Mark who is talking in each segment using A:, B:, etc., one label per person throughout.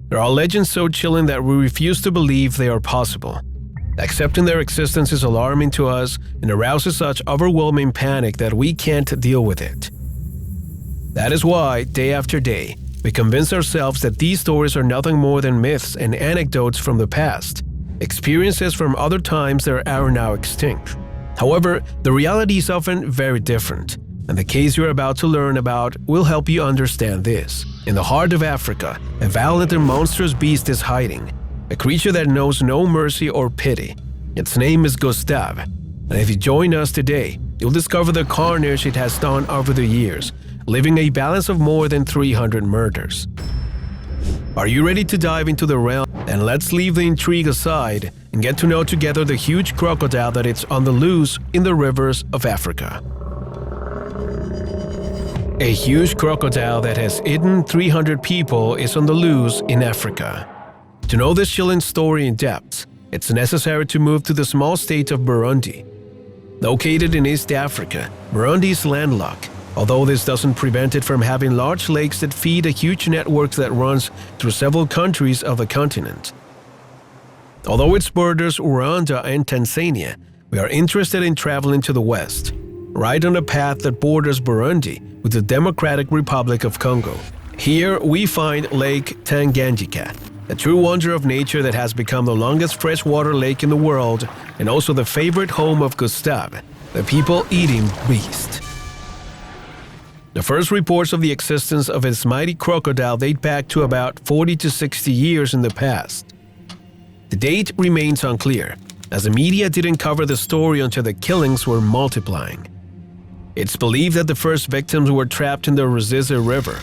A: There are legends so chilling that we refuse to believe they are possible. Accepting their existence is alarming to us and arouses such overwhelming panic that we can't deal with it. That is why, day after day, we convince ourselves that these stories are nothing more than myths and anecdotes from the past, experiences from other times that are now extinct. However, the reality is often very different, and the case you're about to learn about will help you understand this. In the heart of Africa, a violent and monstrous beast is hiding, a creature that knows no mercy or pity. Its name is Gustave, and if you join us today, you'll discover the carnage it has done over the years, leaving a balance of more than 300 murders. Are you ready to dive into the realm? And let's leave the intrigue aside and get to know together the huge crocodile that is on the loose in the rivers of Africa. A huge crocodile that has eaten 300 people is on the loose in Africa. To know this chilling story in depth, it's necessary to move to the small state of Burundi. Located in East Africa, Burundi is landlocked, although this doesn't prevent it from having large lakes that feed a huge network that runs through several countries of the continent. Although it borders Rwanda and Tanzania, we are interested in traveling to the west, right on a path that borders Burundi with the Democratic Republic of Congo. Here we find Lake Tanganyika, a true wonder of nature that has become the longest freshwater lake in the world and also the favorite home of Gustave, the people-eating beast. The first reports of the existence of this mighty crocodile date back to about 40 to 60 years in the past. The date remains unclear, as the media didn't cover the story until the killings were multiplying. It's believed that the first victims were trapped in the Ruzizi River,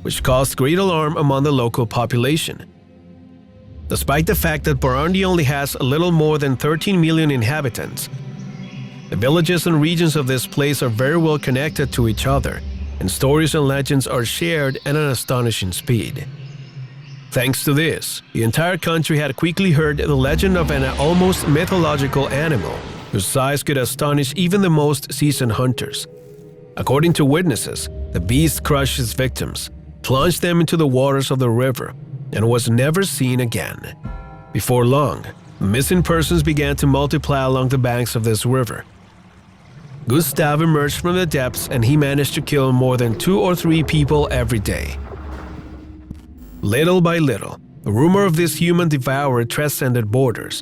A: which caused great alarm among the local population. Despite the fact that Burundi only has a little more than 13 million inhabitants, the villages and regions of this place are very well connected to each other, and stories and legends are shared at an astonishing speed. Thanks to this, the entire country had quickly heard the legend of an almost mythological animal whose size could astonish even the most seasoned hunters. According to witnesses, the beast crushed its victims, plunged them into the waters of the river, and was never seen again. Before long, missing persons began to multiply along the banks of this river. Gustave emerged from the depths and he managed to kill more than 2 or 3 people every day. Little by little, the rumor of this human devourer transcended borders.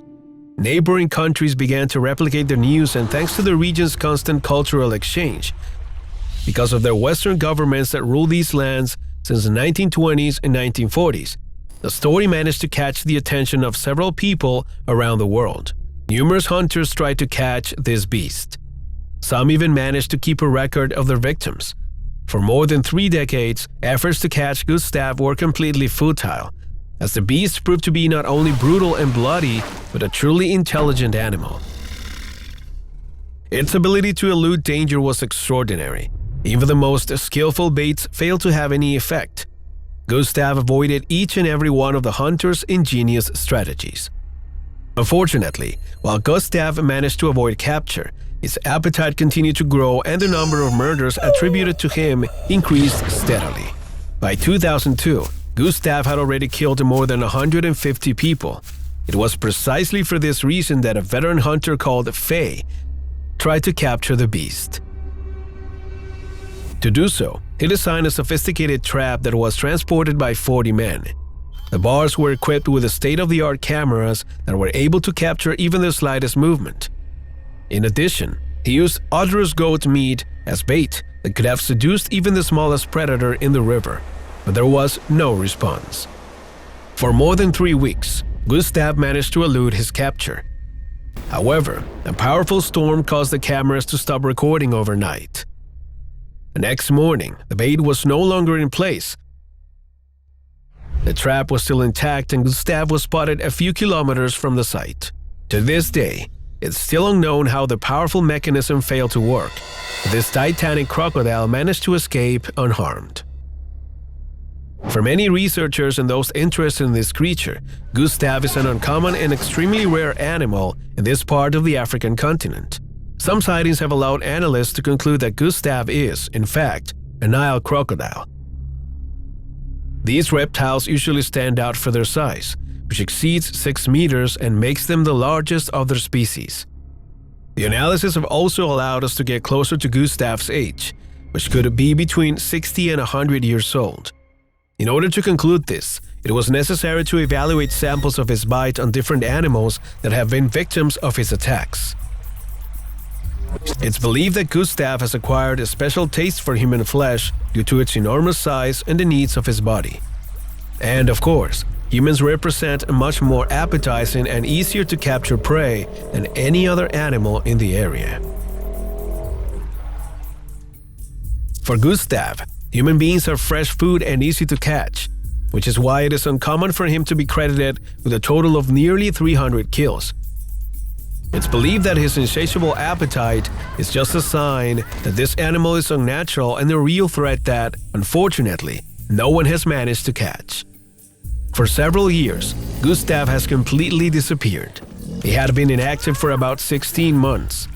A: Neighboring countries began to replicate the news, and thanks to the region's constant cultural exchange, because of their Western governments that ruled these lands since the 1920s and 1940s, the story managed to catch the attention of several people around the world. Numerous hunters tried to catch this beast. Some even managed to keep a record of their victims. For more than 3 decades, efforts to catch Gustave were completely futile, as the beast proved to be not only brutal and bloody, but a truly intelligent animal. Its ability to elude danger was extraordinary. Even the most skillful baits failed to have any effect. Gustave avoided each and every one of the hunter's ingenious strategies. Unfortunately, while Gustave managed to avoid capture, his appetite continued to grow and the number of murders attributed to him increased steadily. By 2002, Gustave had already killed more than 150 people. It was precisely for this reason that a veteran hunter called Faye tried to capture the beast. To do so, he designed a sophisticated trap that was transported by 40 men. The bars were equipped with state-of-the-art cameras that were able to capture even the slightest movement. In addition, he used odorous goat meat as bait that could have seduced even the smallest predator in the river, but there was no response. For more than 3 weeks, Gustave managed to elude his capture. However, a powerful storm caused the cameras to stop recording overnight. The next morning, the bait was no longer in place. The trap was still intact and Gustave was spotted a few kilometers from the site. To this day, it's still unknown how the powerful mechanism failed to work, but this titanic crocodile managed to escape unharmed. For many researchers and those interested in this creature, Gustave is an uncommon and extremely rare animal in this part of the African continent. Some sightings have allowed analysts to conclude that Gustave is, in fact, a Nile crocodile. These reptiles usually stand out for their size, which exceeds 6 meters and makes them the largest of their species. The analysis have also allowed us to get closer to Gustave's age, which could be between 60 and 100 years old. In order to conclude this, it was necessary to evaluate samples of his bite on different animals that have been victims of his attacks. It's believed that Gustave has acquired a special taste for human flesh due to its enormous size and the needs of his body. And of course, humans represent a much more appetizing and easier to capture prey than any other animal in the area. For Gustave, human beings are fresh food and easy to catch, which is why it is uncommon for him to be credited with a total of nearly 300 kills. It's believed that his insatiable appetite is just a sign that this animal is unnatural and a real threat that, unfortunately, no one has managed to catch. For several years, Gustave has completely disappeared. He had been inactive for about 16 months.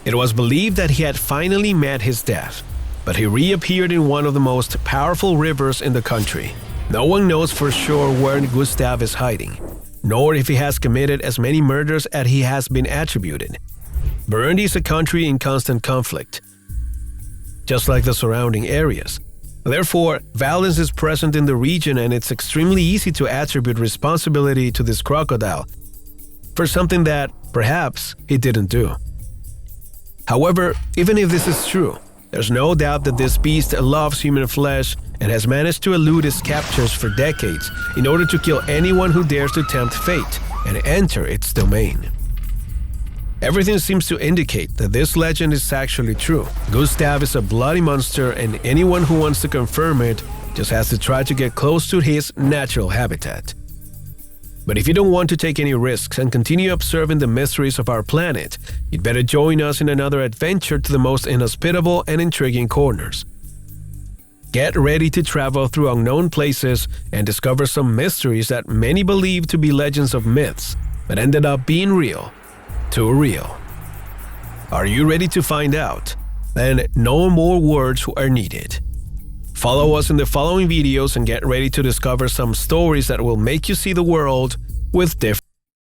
A: It was believed that he had finally met his death, but he reappeared in one of the most powerful rivers in the country. No one knows for sure where Gustave is hiding, nor if he has committed as many murders as he has been attributed. Burundi is a country in constant conflict, just like the surrounding areas. Therefore, violence is present in the region and it's extremely easy to attribute responsibility to this crocodile for something that, perhaps, he didn't do. However, even if this is true, there's no doubt that this beast loves human flesh and has managed to elude its captors for decades in order to kill anyone who dares to tempt fate and enter its domain. Everything seems to indicate that this legend is actually true. Gustave is a bloody monster, and anyone who wants to confirm it just has to try to get close to his natural habitat. But if you don't want to take any risks and continue observing the mysteries of our planet, you'd better join us in another adventure to the most inhospitable and intriguing corners. Get ready to travel through unknown places and discover some mysteries that many believe to be legends of myths, but ended up being real. Too real. Are you ready to find out? Then no more words are needed. Follow us in the following videos and get ready to discover some stories that will make you see the world with different